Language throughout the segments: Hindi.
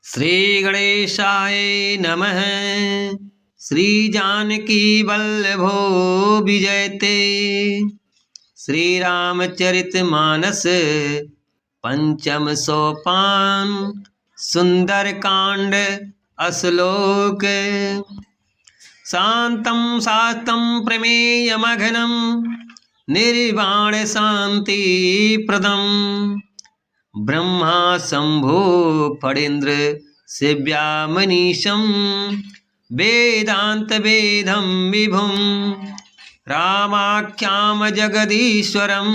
श्री गणेशाय नमः। श्री जानकी वल्लभो विजयते। श्री रामचरित मानस पंचम सोपान। सुंदर कांड अश्लोक। शांतं शास्तं प्रमेयमघनं निर्वाण शांति प्रदम। ब्रह्मा शंभो फणीन्द्र शिव्या मनीषं वेदांत वेदं विभुं। रामाख्याम जगदीश्वरं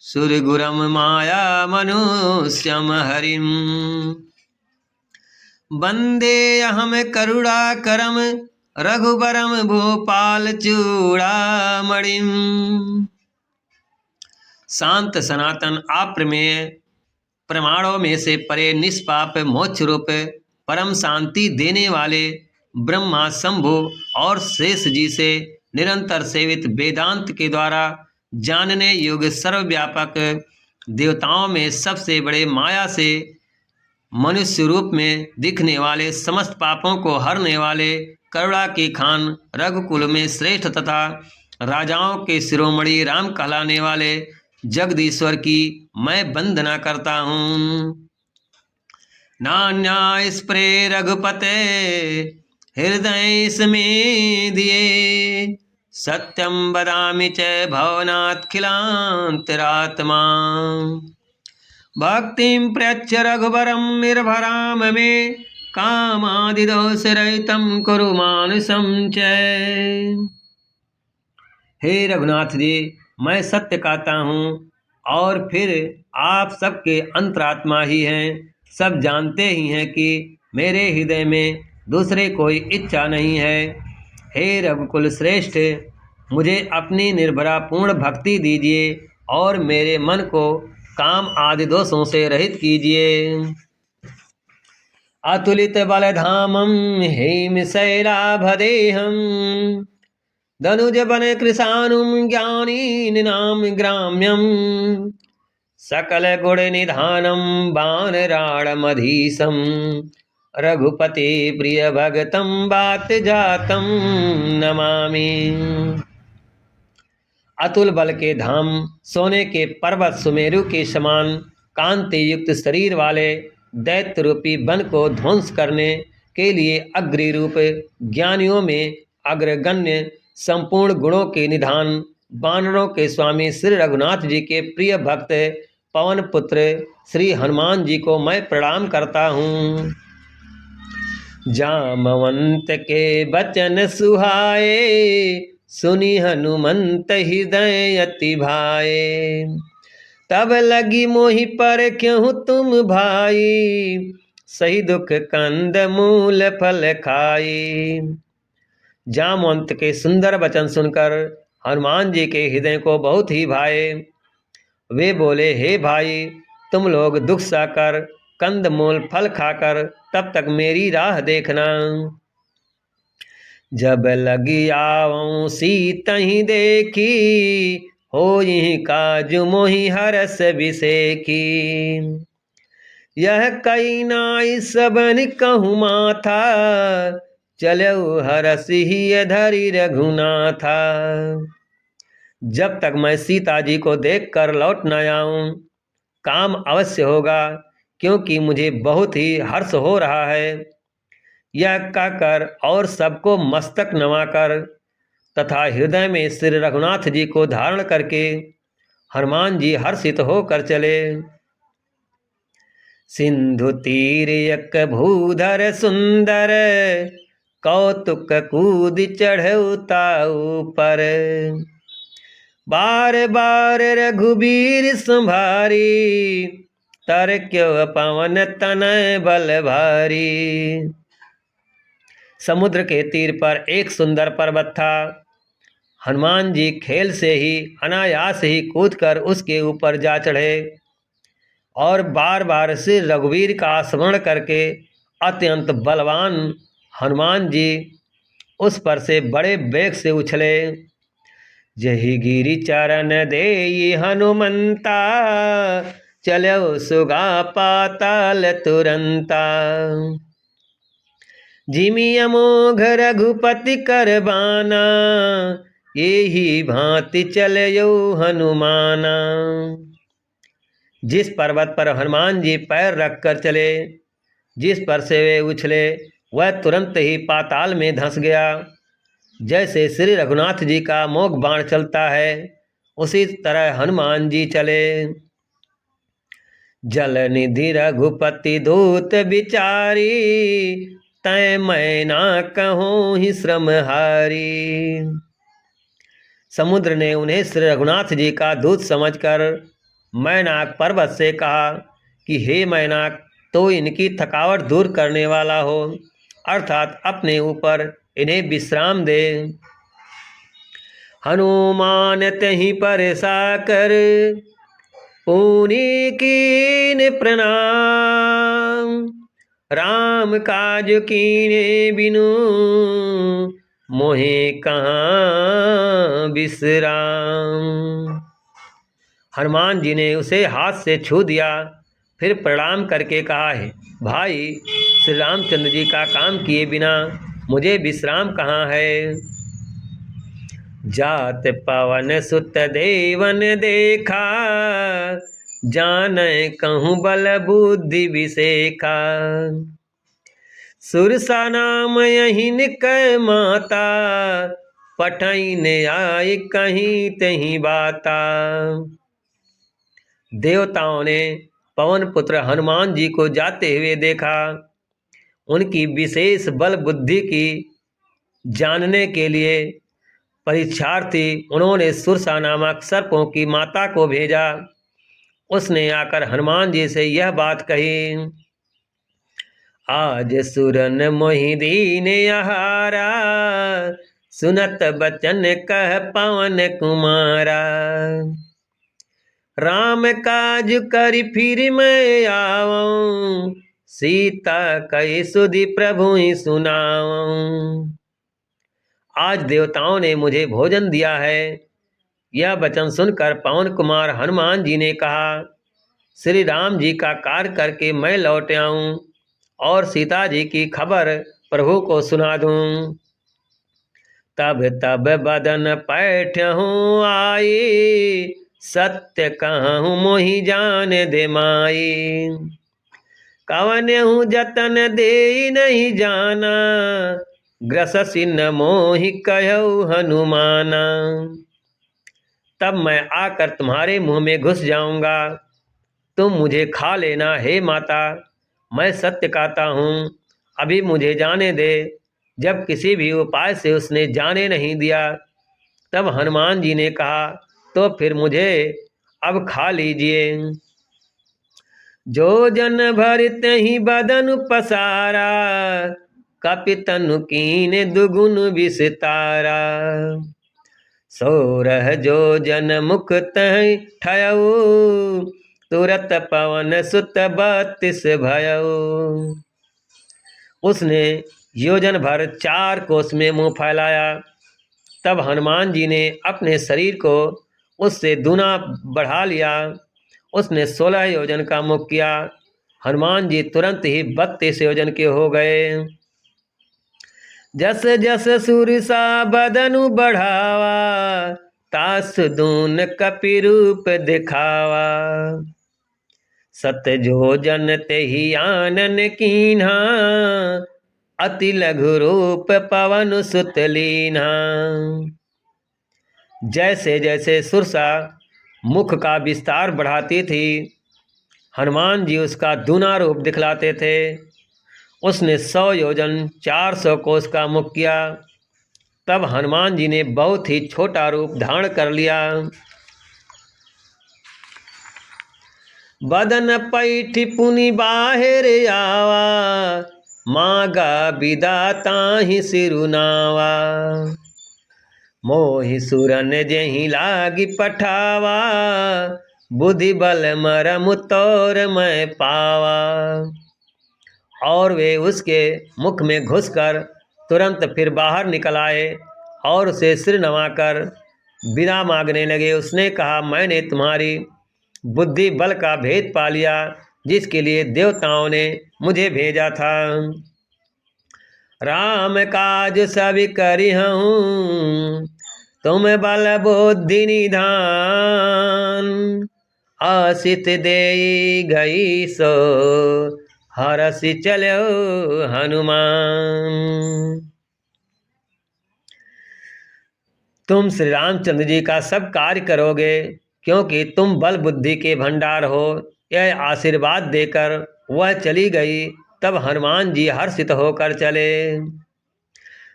सुरगुरम माया मनुष्यम हरिं। वन्देऽहं करुणाकरं रघुवरं भूपाल चूड़ामणिं। शांत सनातन अप्रमेय प्रमाणों में से परे निष्पाप मोक्ष रूप परम शांति देने वाले ब्रह्मा शंभु और शेष जी से निरंतर सेवित वेदांत के द्वारा जानने योग्य सर्वव्यापक देवताओं में सबसे बड़े माया से मनुष्य रूप में दिखने वाले समस्त पापों को हरने वाले करुणा की खान रघुकुल में श्रेष्ठ तथा राजाओं के शिरोमणि राम कहलाने वाले जगदीश्वर की मैं वंदना करता हूँ। नान्या स्प्रे रघुपते हृदय में दिए। सत्यम वदामि च भवनात्खिलांतरात्मा। भक्तिं प्रयच्छ रघुवरं निर्भराम मे। कामादिदोषरहितं कुरु मानुषं च। हे रघुनाथ जी, मैं सत्य कहता हूँ और फिर आप सबके अंतरात्मा ही हैं। सब जानते ही हैं कि मेरे हृदय में दूसरे कोई इच्छा नहीं है। हे रघुकुल श्रेष्ठ, मुझे अपनी निर्भरा पूर्ण भक्ति दीजिए और मेरे मन को काम आदि दोषों से रहित कीजिए। अतुलित बलधामं हेमशैलाभदेहं। धनुज बन कृशानुं ज्ञानी निनाम ग्राम्यं। सकल गुण निधानं वानराणमधीशं। रघुपति प्रिय भगतं बात जातं नमामि। अतुल बल के धाम, सोने के पर्वत सुमेरु के समान कांति युक्त शरीर वाले दैत्य रूपी वन को ध्वंस करने के लिए अग्नि रूप ज्ञानियों में अग्रगण्य संपूर्ण गुणों के निधान वानरों के स्वामी श्री रघुनाथ जी के प्रिय भक्त पवन पुत्र श्री हनुमान जी को मैं प्रणाम करता हूँ। जामवंत के बचन सुहाए। सुनी हनुमंत हृदय अति भाए। तब लगी मोहि पर क्यों तुम भाई। सही दुख कंद मूल फल खाई। जामवंत के सुंदर वचन सुनकर हनुमान जी के हृदय को बहुत ही भाए। वे बोले, हे भाई, तुम लोग दुख सहकर कंद मूल फल खाकर तब तक मेरी राह देखना। जब लगी आवं सीतहि देखी। होई काजु मोहि हरस बिसेखी। यह कई नाई सबन कहूँ माथा। चलऊ हरसिहि धरि रघुनाथा। जब तक मैं सीता जी को देखकर लौट न आऊं, काम अवश्य होगा, क्योंकि मुझे बहुत ही हर्ष हो रहा है। यह कहकर और सबको मस्तक नवाकर तथा हृदय में श्री रघुनाथ जी को धारण करके हनुमान जी हर्षित होकर चले। सिंधु तीर यक भूधर सुंदर। कौतुक कूद चढ़ऊ ताऊ पर। बार बार रघुबीर संभारी। तर क्यों पवन तनय बल भारी। समुद्र के तीर पर एक सुंदर पर्वत था। हनुमान जी खेल से ही अनायास ही कूदकर उसके ऊपर जा चढ़े और बार बार श्री रघुवीर का स्मरण करके अत्यंत बलवान हनुमान जी उस पर से बड़े वेग से उछले। जही गिरि चरण देई हनुमंता। चलो सुगा पाताल तुरंता। जिमि अमोघ रघुपति करबाना, यही भांति चलयो हनुमाना। जिस पर्वत पर हनुमान जी पैर रखकर चले, जिस पर से वे उछले, वह तुरंत ही पाताल में धंस गया। जैसे श्री रघुनाथ जी का मोघ बाण चलता है, उसी तरह हनुमान जी चले। जल निधि रघुपति दूत बिचारी, तय मैं ना कहूँ ही श्रम हारी। समुद्र ने उन्हें श्री रघुनाथ जी का दूत समझकर मैनाक पर्वत से कहा कि हे मैनाक, तो इनकी थकावट दूर करने वाला हो, अर्थात अपने ऊपर इन्हें विश्राम दे। हनुमान तहीं पर साकर, पुनि कीन प्रणाम। राम काज कीने बिनु, मोहे कहाँ विश्राम। हनुमान जी ने उसे हाथ से छू दिया, फिर प्रणाम करके कहा है भाई, श्री रामचंद्र जी का काम किए बिना मुझे विश्राम कहाँ है। जात पवन सुत देवन देखा, जानै कहूँ बल बुद्धि विसेखा। सुरसा नाम यही निकय माता, पठैन आय कहीं तहीं बाता। देवताओं ने पवन पुत्र हनुमान जी को जाते हुए देखा। उनकी विशेष बल बुद्धि की जानने के लिए परीक्षार्थी उन्होंने सुरसा नामक सर्पों की माता को भेजा। उसने आकर हनुमान जी से यह बात कही, आज सुरन मोहि दीन आहारा, सुनत बचन कह पवन कुमारा। राम काज करि फिर मैं आवऊं, सीता कहि सुधि प्रभु ही सुनाऊं। आज देवताओं ने मुझे भोजन दिया है। यह वचन सुनकर पवन कुमार हनुमान जी ने कहा, श्री राम जी का कार्य करके मैं लौट आऊं और सीता जी की खबर प्रभु को सुना दूं। तब तब बदन पैठहूँ आई, सत्य कहूँ मोहि जान दे माई। कवनहु जतन दे नहीं जाना, ग्रससि न मोहि कहऊ हनुमाना। तब मैं आकर तुम्हारे मुंह में घुस जाऊंगा, तुम मुझे खा लेना हे माता। मैं सत्य कहता हूँ, अभी मुझे जाने दे। जब किसी भी उपाय से उसने जाने नहीं दिया, तब हनुमान जी ने कहा, तो फिर मुझे अब खा लीजिए। जो जन भरित ही बदन पसारा, कपितनु कीने दुगुन विस्तारा। सोरह जो जन मुख तहि ठयऊ, तुरत पवन सुत 32 भयऊ। उसने योजन भर 4 कोस में मुंह फैलाया। तब हनुमान जी ने अपने शरीर को उससे दूना बढ़ा लिया। उसने 16 योजन का मुख किया। हनुमान जी तुरंत ही 32 योजन के हो गए। जस जस सुरसा बदनु बढ़ावा, तास दून कपि रूप दिखावा। सत जो जन तेहि आनन कीन्हा, अति लघु रूप पवन सुत लीन्हा। जैसे जैसे सुरसा मुख का विस्तार बढ़ाती थी, हनुमान जी उसका दूना रूप दिखलाते थे। उसने 100 योजन 400 कोस का मुख किया। तब हनुमान जी ने बहुत ही छोटा रूप धारण कर लिया। बदन पैठ पुनि बाहिर आवा, मागा विदाता ही सिरुनावा। मोहि सुरन जेहि लागी पठावा, बुद्धि बल मरम तोर मैं पावा। और वे उसके मुख में घुसकर तुरंत फिर बाहर निकल आए और उसे सिर नवाकर विदा मांगने लगे। उसने कहा, मैंने तुम्हारी बुद्धि बल का भेद पा लिया, जिसके लिए देवताओं ने मुझे भेजा था। राम काज सब करिहूँ, तुम बल बुद्धि निधान। आशित देई गई सो, हरस चलो हनुमान। तुम श्री रामचंद्र जी का सब कार्य करोगे, क्योंकि तुम बल बुद्धि के भंडार हो। यह आशीर्वाद देकर वह चली गई। तब हनुमान जी हर्षित होकर चले।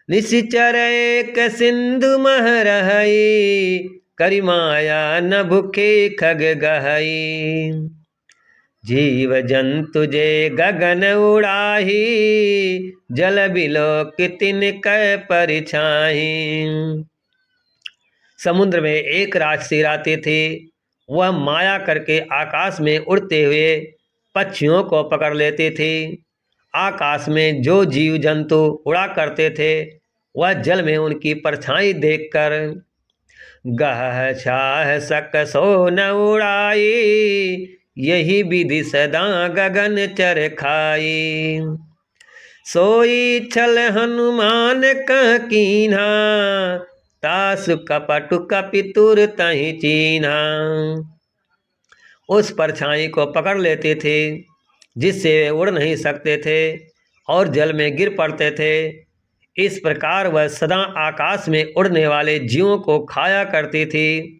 निशिचर एक सिंधु मह रहई, करि माया न भूखे खग गहई। जीव जंतु जे गगन उड़ाही, जल बिलोक तिनकै परिछाही। समुद्र में एक राक्षसी रहते थे। वह माया करके आकाश में उड़ते हुए पक्षियों को पकड़ लेते थे। आकाश में जो जीव जंतु उड़ा करते थे, वह जल में उनकी परछाई देखकर गह छाह सक सो न उड़ाई, यही विधि सदा गगन चर खाई। सोई छल हनुमान कह कीन्हा, तासु कपटु कपितुर तहि चीन्हा। उस परछाई को पकड़ लेते थे, जिससे वे उड़ नहीं सकते थे और जल में गिर पड़ते थे। इस प्रकार वह सदा आकाश में उड़ने वाले जीवों को खाया करती थी।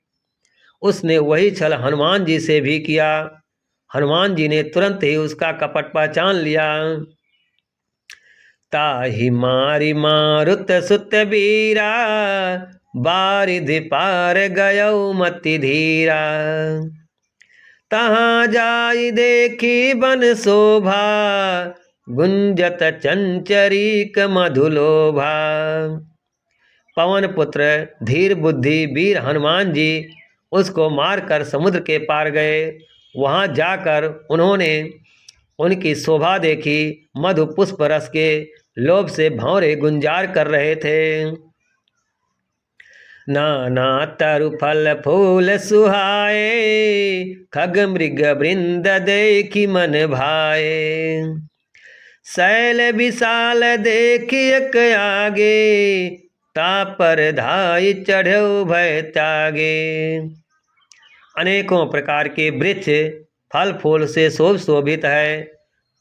उसने वही छल हनुमान जी से भी किया। हनुमान जी ने तुरंत ही उसका कपट पहचान लिया। ताहि मारि मारुत सुत बीरा, बारिधि पार गयौ मति धीरा। तहाँ जाई देखी बन शोभा, गुंजत चंचरीक मधुलोभा। पवन पुत्र धीर बुद्धि वीर हनुमान जी उसको मारकर समुद्र के पार गए। वहाँ जाकर उन्होंने उनकी शोभा देखी। मधु पुष्प रस के लोभ से भंवरे गुंजार कर रहे थे। नाना तरु फल फूल सुहाए, खग मृग वृंद देखी मन भाए। शैल विशाल देखी एक आगे, तापर धाई चढ़ो भय त्यागे। अनेकों प्रकार के वृक्ष फल फूल से शोभित है।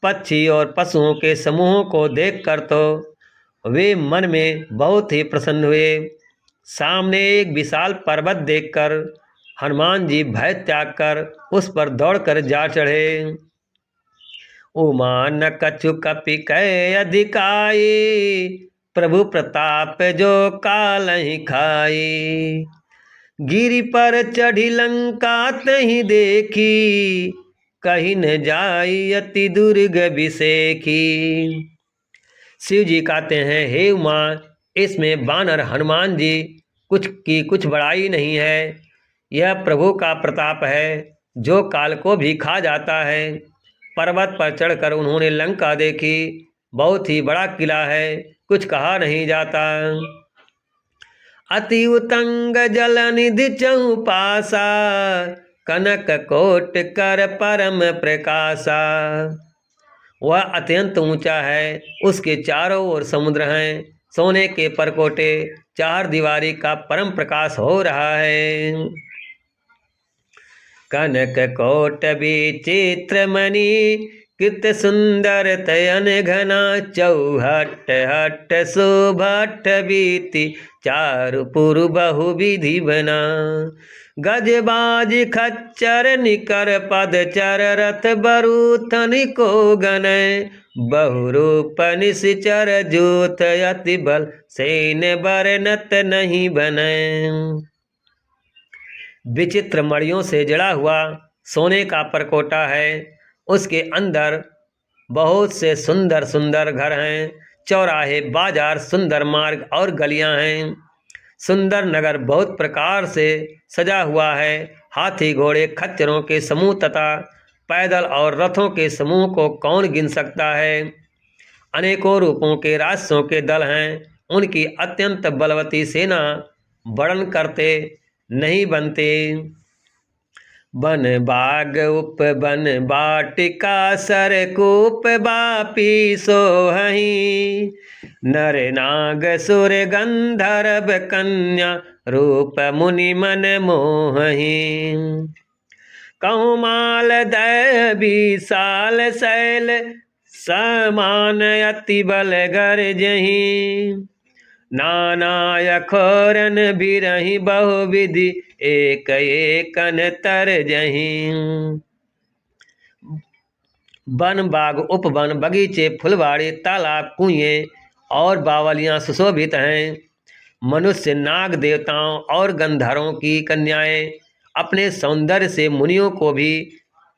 पक्षी और पशुओं के समूहों को देखकर तो वे मन में बहुत ही प्रसन्न हुए। सामने एक विशाल पर्वत देखकर हनुमान जी भय त्याग कर उस पर दौड़कर जा चढ़े। उमा न कछु कपि कै अधिकाई, प्रभु प्रताप जो कालहि खाई। गिरि पर चढ़ी लंका तहि देखी, कहीं न जाई अति दुर्ग बिसेखी। शिव जी कहते हैं, हे उमा, इसमें बानर हनुमान जी कुछ बड़ाई नहीं है। यह प्रभु का प्रताप है, जो काल को भी खा जाता है। पर्वत पर चढ़कर उन्होंने लंका देखी। बहुत ही बड़ा किला है, कुछ कहा नहीं जाता। अति उतंग जल निधि चौपासा, कनक कोट कर परम प्रकाशा। वह अत्यंत ऊंचा है, उसके चारों ओर समुद्र हैं। सोने के परकोटे, चार दीवारी का परम प्रकाश हो रहा है। कनक कोट विचित्र मणि, कृत सुंदर तयन घना। चौहट हट शोभट बीति, चारु पुरु बहु विधि बना। गजबाज खच्चर निकर पदचर, रथ बरूथन को गनय। बहुरूप निश्चर जूथ, अति बल सेन बरनत नहीं बनय। विचित्र मणियों से जड़ा हुआ सोने का परकोटा है। उसके अंदर बहुत से सुंदर सुंदर घर हैं। चौराहे, बाजार, सुंदर मार्ग और गलियां हैं। सुंदर नगर बहुत प्रकार से सजा हुआ है। हाथी घोड़े खच्चरों के समूह तथा पैदल और रथों के समूह को कौन गिन सकता है। अनेकों रूपों के राक्षसों के दल हैं। उनकी अत्यंत बलवती सेना वर्णन करते नहीं बनते। बन बाग उपवन बाटिका सरकूप बापी सोहहीं। नर नाग सुर गंधर्व कन्या रूप मुनि मन मोहहीं। कहूँ माल दय विशाल शैल समान अति बल गर्जहीं। नाना अखोरन बिरहि बहुविधि एक एकन तरजहीं। वन बाग उपवन बगीचे फुलवाड़ी तालाब कुएं और बावलियां सुशोभित हैं। मनुष्य नाग देवताओं और गंधर्वों की कन्याएं अपने सौंदर्य से मुनियों को भी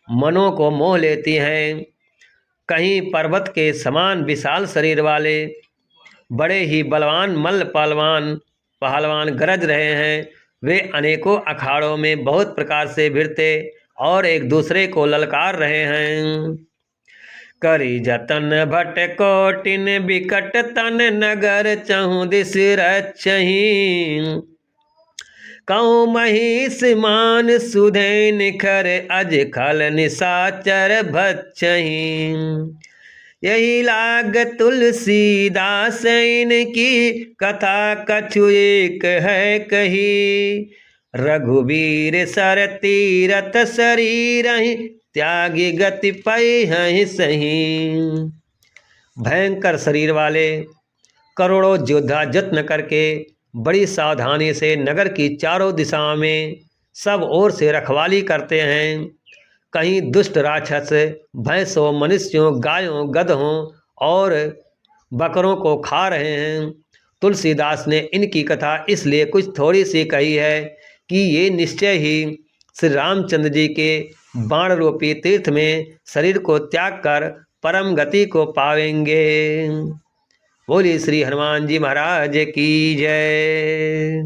मनों को मोह लेती हैं। कहीं पर्वत के समान विशाल शरीर वाले बड़े ही बलवान मल्ल पहलवान गरज रहे हैं। वे अनेकों अखाड़ों में बहुत प्रकार से भिड़ते और एक दूसरे को ललकार रहे हैं। करी जतन भट कोटिन बिकट तन नगर चहु दिस रक्षहीं। कहूँ महिष मान सुधे निखर अज खल निशाचर भक्षहीं। यही लाग तुलसीदास इनकी कथा कछु एक है कही। रघुवीर सर तीरथ शरीर त्यागी गति पै हैं सही। भयंकर शरीर वाले करोड़ों योद्धा यत्न करके बड़ी सावधानी से नगर की चारों दिशाओं में सब ओर से रखवाली करते हैं। कहीं दुष्ट राक्षस भैंसों मनुष्यों गायों गधों और बकरों को खा रहे हैं। तुलसीदास ने इनकी कथा इसलिए कुछ थोड़ी सी कही है कि ये निश्चय ही श्री रामचंद्र जी के बाण रूपी तीर्थ में शरीर को त्याग कर परम गति को पावेंगे। बोलिए श्री हनुमान जी महाराज की जय।